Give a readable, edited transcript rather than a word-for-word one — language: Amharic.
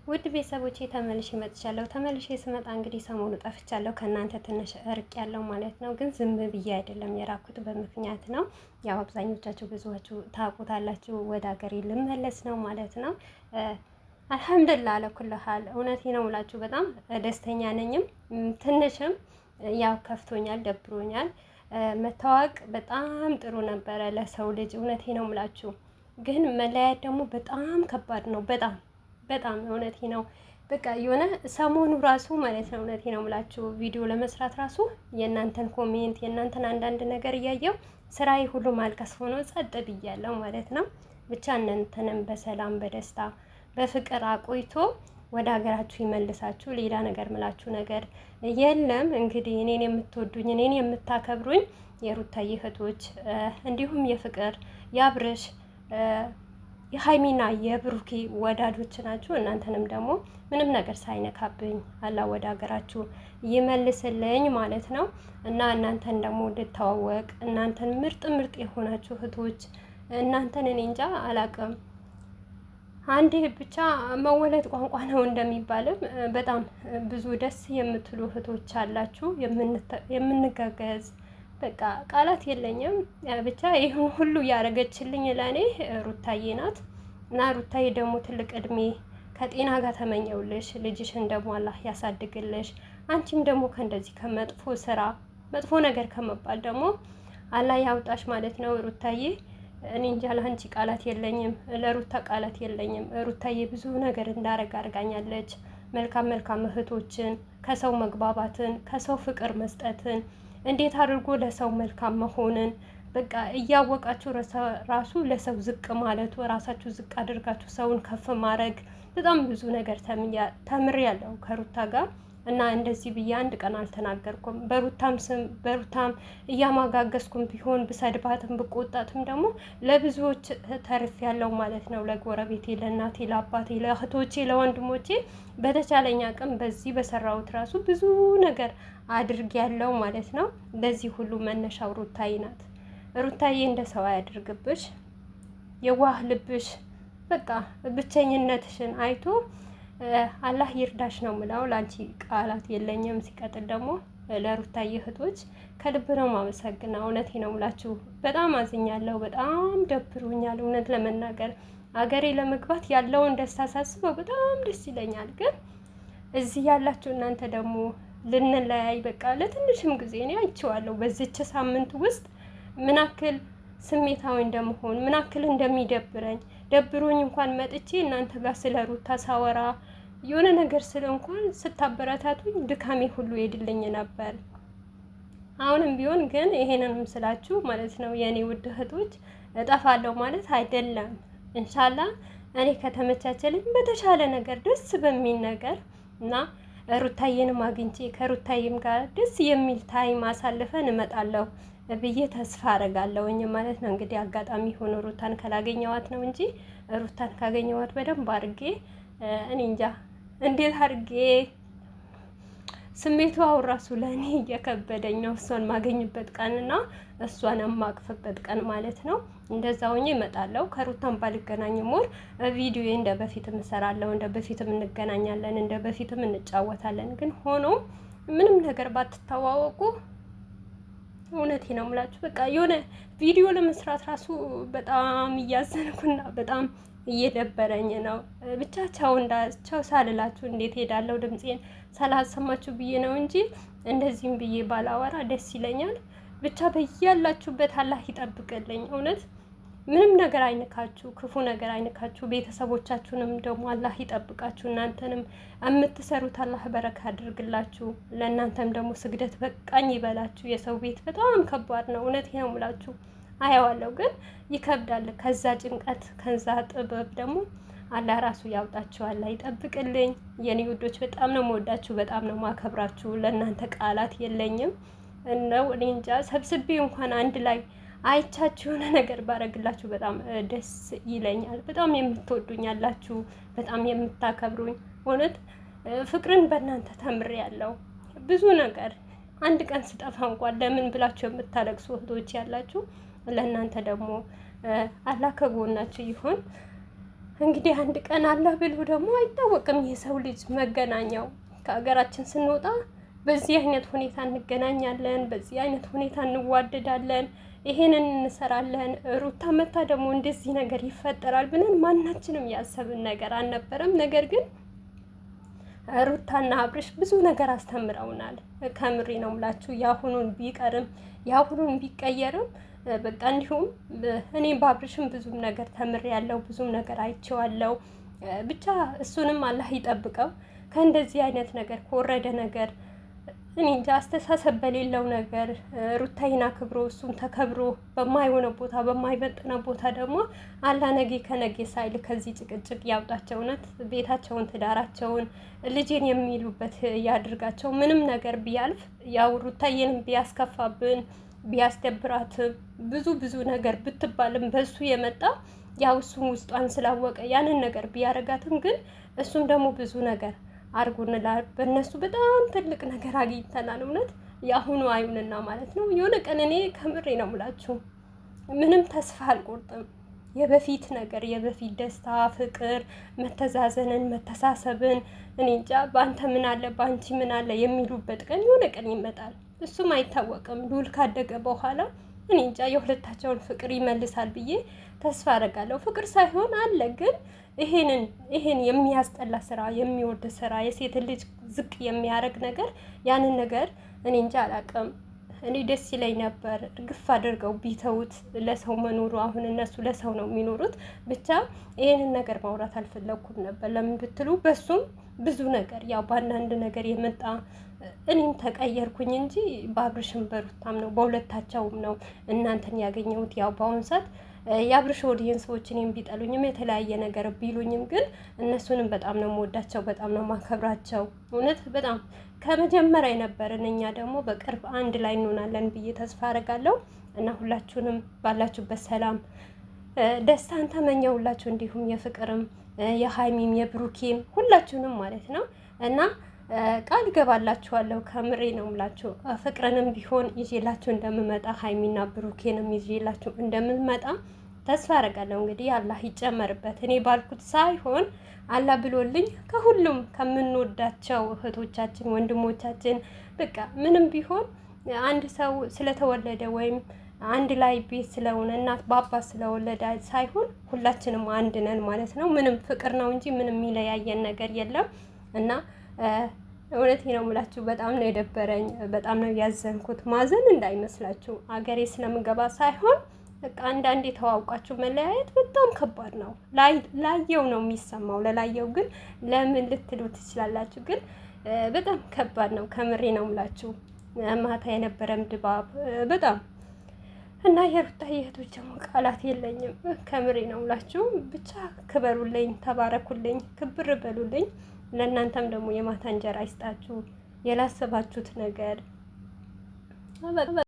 ውድ ቤተሰቦቼ ተመልሼ መጥቻለሁ። ተመልሼ ስመጣ እንግዲህ ሰሞኑ ጠፍቻለሁ፣ ከእናንተ ትንሽ እርቅ ያለው ማለት ነው። ግን ዝም ብዬ አይደለም የራኩት፣ በምክንያት ነው። ያው አብዛኞቻችሁ ብዙዎቹ ታውቁታላችሁ፣ ወደ ሀገሬ ልመለስ ነው ማለት ነው። አልሐምዱሊላህ አለኩል ሀል እውነቴ ነው የምላችሁ፣ በጣም ደስተኛ ነኝም ትንሽም ያው ከፍቶኛል፣ ደብሮኛል። መታወቅ በጣም ጥሩ ነበረ ለሰው ልጅ፣ እውነቴ ነው የምላችሁ። ግን መለያየት ደግሞ በጣም ከባድ ነው። በጣም እውነቴ ነው። በቃ የሆነ ሰሞኑ ራሱ ማለት ነው እውነቴ ነው የምላችሁ ቪዲዮ ለመስራት ራሱ የእናንተን ኮሜንት የእናንተን አንዳንድ ነገር እያየው ስራዬ ሁሉ ማልቀስ ሆኖ ጸጥ ብያለሁ ማለት ነው። ብቻ እናንተንም በሰላም በደስታ በፍቅር አቆይቶ ወደ ሀገራችሁ ይመልሳችሁ። ሌላ ነገር ምላችሁ ነገር የለም። እንግዲህ እኔን የምትወዱኝ እኔን የምታከብሩኝ የሩታዬ እህቶች እንዲሁም የፍቅር የአብርሽ የሀይሚና የብሩኬ ወዳጆች ናችሁ። እናንተንም ደግሞ ምንም ነገር ሳይነካብኝ አላህ ወደ ሀገራችሁ ይመልስልኝ ማለት ነው። እና እናንተን ደግሞ እንድታዋወቅ እናንተን ምርጥ ምርጥ የሆናችሁ እህቶች እናንተን እኔ እንጃ አላቅም። አንዴ ብቻ መወለድ ቋንቋ ነው እንደሚባልም በጣም ብዙ ደስ የምትሉ እህቶች አላችሁ። የምንጋገዝ በቃ ቃላት የለኝም። ብቻ ይህን ሁሉ ያደረገችልኝ ለእኔ ሩታዬ ናት። እና ሩታዬ ደግሞ ትልቅ እድሜ ከጤና ጋር ተመኘውልሽ። ልጅሽን ደግሞ አላህ ያሳድግልሽ። አንቺም ደግሞ ከእንደዚህ ከመጥፎ ስራ መጥፎ ነገር ከመባል ደግሞ አላህ ያውጣሽ ማለት ነው ሩታዬ። እኔ እንጃ ለአንቺ ቃላት የለኝም፣ ለሩታ ቃላት የለኝም። ሩታዬ ብዙ ነገር እንዳረግ አድርጋኛለች። መልካም መልካም እህቶችን፣ ከሰው መግባባትን፣ ከሰው ፍቅር መስጠትን፣ እንዴት አድርጎ ለሰው መልካም መሆንን በቃ እያወቃችሁ ራሱ ለሰው ዝቅ ማለቱ ራሳችሁ ዝቅ አድርጋችሁ ሰውን ከፍ ማድረግ በጣም ብዙ ነገር ተምሬያለሁ ከሩታ ጋር። እና እንደዚህ ብዬ አንድ ቀን አልተናገርኩም። በሩታም ስም በሩታም እያማጋገስኩም ቢሆን ብሰድባትም ብቆጣትም ደግሞ ለብዙዎች ተርፍ ያለው ማለት ነው። ለጎረቤቴ፣ ለእናቴ፣ ለአባቴ፣ ለእህቶቼ፣ ለወንድሞቼ በተቻለኝ አቅም በዚህ በሰራሁት ራሱ ብዙ ነገር አድርጌያለሁ ማለት ነው። ለዚህ ሁሉ መነሻው ሩታዬ ናት። ሩታዬ እንደ ሰው አያድርግብሽ፣ የዋህ ልብሽ በቃ ብቸኝነትሽን አይቶ አላህ ይርዳሽ ነው ምለው። ለአንቺ ቃላት የለኝም። ሲቀጥል ደግሞ ለሩታዬ እህቶች ከልብ ነው ማመሰግነው። እውነቴ ነው ምላችሁ፣ በጣም አዝኛለሁ፣ በጣም ደብሮኛል። እውነት ለመናገር አገሬ ለመግባት ያለውን ደስታ ሳስበው በጣም ደስ ይለኛል። ግን እዚህ ያላችሁ እናንተ ደግሞ ልንለያይ በቃ ለትንሽም ጊዜ እኔ አይቼዋለሁ በዚች ሳምንት ውስጥ ምን አክል ስሜታዊ እንደመሆን ምን አክል እንደሚደብረኝ ደብሮኝ እንኳን መጥቼ እናንተ ጋር ስለ ሩታ ሳወራ የሆነ ነገር ስለ እንኳን ስታበረታቱኝ ድካሜ ሁሉ ይሄድልኝ ነበር። አሁንም ቢሆን ግን ይሄንንም ስላችሁ ማለት ነው የኔ ውድ እህቶች እጠፋለሁ ማለት አይደለም። እንሻላ እኔ ከተመቻቸልኝ በተሻለ ነገር ደስ በሚል ነገር እና ሩታዬንም አግኝቼ ከሩታዬም ጋር ደስ የሚል ታይም አሳልፈን እመጣለሁ ብዬ ተስፋ አደርጋለሁኝ ማለት ነው። እንግዲህ አጋጣሚ ሆኖ ሩታን ካላገኘዋት ነው እንጂ ሩታን ካገኘዋት በደንብ አድርጌ እኔ እንጃ እንዴት አድርጌ ስሜቱ አሁን ራሱ ለእኔ እየከበደኝ ነው። እሷን ማገኝበት ቀንና እሷን የማቅፍበት ቀን ማለት ነው። እንደዛ ሆኜ እመጣለሁ። ከሩታን ባልገናኝ ሞር ቪዲዮ እንደ በፊትም እሰራለሁ፣ እንደ በፊትም እንገናኛለን፣ እንደ በፊትም እንጫወታለን። ግን ሆኖ ምንም ነገር ባትተዋወቁ እውነቴ ነው የምላችሁ በቃ የሆነ ቪዲዮ ለመስራት ራሱ በጣም እያዘንኩና በጣም እየደበረኝ ነው። ብቻ ቻው ሳልላችሁ እንዴት ሄዳለሁ ድምፄን ሳላሰማችሁ ብዬ ነው እንጂ እንደዚህም ብዬ ባላወራ ደስ ይለኛል። ብቻ በያላችሁበት አላህ ይጠብቅልኝ። እውነት ምንም ነገር አይነካችሁ፣ ክፉ ነገር አይነካችሁ። ቤተሰቦቻችሁንም ደግሞ አላህ ይጠብቃችሁ። እናንተንም የምትሰሩት አላህ በረካ አድርግላችሁ። ለእናንተም ደግሞ ስግደት በቃኝ ይበላችሁ። የሰው ቤት በጣም ከባድ ነው። እውነት ነው የምላችሁ። አየዋለሁ ግን ይከብዳል። ከዛ ጭንቀት ከዛ ጥበብ ደግሞ አላህ ራሱ ያውጣችሁ። አላህ ይጠብቅልኝ። የኔ ውዶች በጣም ነው የምወዳችሁ፣ በጣም ነው ማከብራችሁ። ለእናንተ ቃላት የለኝም ነው እኔ እንጃ። ሰብስቤ እንኳን አንድ ላይ አይቻችሁ የሆነ ነገር ባረግላችሁ በጣም ደስ ይለኛል። በጣም የምትወዱኝ ያላችሁ፣ በጣም የምታከብሩኝ እውነት ፍቅርን በእናንተ ተምሬያለሁ ብዙ ነገር። አንድ ቀን ስጠፋ እንኳን ለምን ብላችሁ የምታለቅሱ እህቶች ያላችሁ፣ ለእናንተ ደግሞ አላህ ከጎናችሁ ይሁን። እንግዲህ አንድ ቀን አለ ብሎ ደግሞ አይታወቅም። የሰው ልጅ መገናኛው ከሀገራችን ስንወጣ በዚህ አይነት ሁኔታ እንገናኛለን፣ በዚህ አይነት ሁኔታ እንዋደዳለን፣ ይሄንን እንሰራለን። ሩታ መታ ደግሞ እንደዚህ ነገር ይፈጠራል ብለን ማናችንም ያሰብን ነገር አልነበረም። ነገር ግን ሩታና አብርሽ ብዙ ነገር አስተምረውናል። ከምሬ ነው ምላችሁ። የአሁኑን ቢቀርም የአሁኑን ቢቀየርም በቃ እንዲሁም እኔ በአብርሽም ብዙም ነገር ተምሬያለሁ፣ ብዙም ነገር አይቼዋለሁ። ብቻ እሱንም አላህ ይጠብቀው ከእንደዚህ አይነት ነገር ከወረደ ነገር እኔ እንጃ አስተሳሰብ በሌለው ነገር ሩታይን አክብሮ እሱም ተከብሮ በማይሆነው ቦታ በማይበጥነው ቦታ ደግሞ አላህ ነገ ከነገ ሳይል ከዚህ ጭቅጭቅ ያውጣቸው። እውነት ቤታቸውን ትዳራቸውን ልጄን የሚሉበት ያድርጋቸው። ምንም ነገር ቢያልፍ ያው ሩታዬንም ቢያስከፋብን ቢያስደብራትም ብዙ ነገር ብትባልም በሱ የመጣ ያው እሱም ውስጧን ስላወቀ ያንን ነገር ቢያረጋትም ግን እሱም ደግሞ ብዙ ነገር አርጎንላል። በእነሱ በጣም ትልቅ ነገር አግኝተናል። እውነት የአሁኑ አይኑንና ማለት ነው። የሆነ ቀን እኔ ከምሬ ነው የምላችሁ ምንም ተስፋ አልቆርጥም። የበፊት ነገር የበፊት ደስታ፣ ፍቅር፣ መተዛዘንን፣ መተሳሰብን እኔ እንጃ በአንተ ምን አለ በአንቺ ምን አለ የሚሉበት ቀን የሆነ ቀን ይመጣል። እሱም አይታወቅም። ሉል ካደገ በኋላ እኔ እንጃ የሁለታቸውን ፍቅር ይመልሳል ብዬ ተስፋ አደርጋለሁ። ፍቅር ሳይሆን አለ ግን ይሄን የሚያስጠላ ስራ፣ የሚወድ ስራ፣ የሴት ልጅ ዝቅ የሚያደርግ ነገር ያንን ነገር እኔ እንጃ አላውቅም። እኔ ደስ ይለኝ ነበር እርግፍ አድርገው ቢተውት ለሰው መኖሩ። አሁን እነሱ ለሰው ነው የሚኖሩት። ብቻ ይሄንን ነገር ማውራት አልፈለኩም ነበር። ለምን ብትሉ በሱም ብዙ ነገር ያው በአንዳንድ ነገር የመጣ እኔም ተቀየርኩኝ እንጂ በአብርሽም በሩታም ነው በሁለታቸውም ነው እናንተን ያገኘሁት። ያው በአሁኑ ሰዓት የአብርሽ ኦዲየንሶች እኔም ቢጠሉኝም የተለያየ ነገር ቢሉኝም ግን እነሱንም በጣም ነው የምወዳቸው፣ በጣም ነው የማከብራቸው። እውነት በጣም ከመጀመሪያ የነበረን እኛ ደግሞ በቅርብ አንድ ላይ እንሆናለን ብዬ ተስፋ አደርጋለሁ እና ሁላችሁንም ባላችሁበት ሰላም ደስታን ተመኘሁላችሁ። እንዲሁም የፍቅርም የሀይሚም የብሩኬም ሁላችሁንም ማለት ነው እና ቃል ገባላችኋለሁ። ከምሬ ነው ምላችሁ። ፍቅርንም ቢሆን ይዤላችሁ እንደምመጣ ሀይሚና ብሩኬንም ይዤላችሁ እንደምመጣ ተስፋ አደርጋለሁ። እንግዲህ አላህ ይጨመርበት። እኔ ባልኩት ሳይሆን አላህ ብሎልኝ ከሁሉም ከምንወዳቸው እህቶቻችን ወንድሞቻችን በቃ ምንም ቢሆን አንድ ሰው ስለተወለደ ወይም አንድ ላይ ቤት ስለሆነ እናት በአባት ስለወለደ ሳይሆን ሁላችንም አንድ ነን ማለት ነው። ምንም ፍቅር ነው እንጂ ምንም የሚለያየን ነገር የለም እና እውነቴ ነው የምላችሁ። በጣም ነው የደበረኝ፣ በጣም ነው ያዘንኩት። ማዘን እንዳይመስላችሁ አገሬ ስለምገባ ሳይሆን በቃ አንዳንዴ ተዋውቃችሁ መለያየት በጣም ከባድ ነው። ላየው ነው የሚሰማው። ለላየው ግን ለምን ልትሉ ትችላላችሁ፣ ግን በጣም ከባድ ነው። ከምሬ ነው የምላችሁ። ማታ የነበረም ድባብ በጣም እና የሩታ እህቶች ደግሞ ቃላት የለኝም። ከምሬ ነው የምላችሁ። ብቻ ክበሩልኝ፣ ተባረኩልኝ፣ ክብር በሉልኝ። ለእናንተም ደግሞ የማታ እንጀራ ይስጣችሁ። የላሰባችሁት ነገር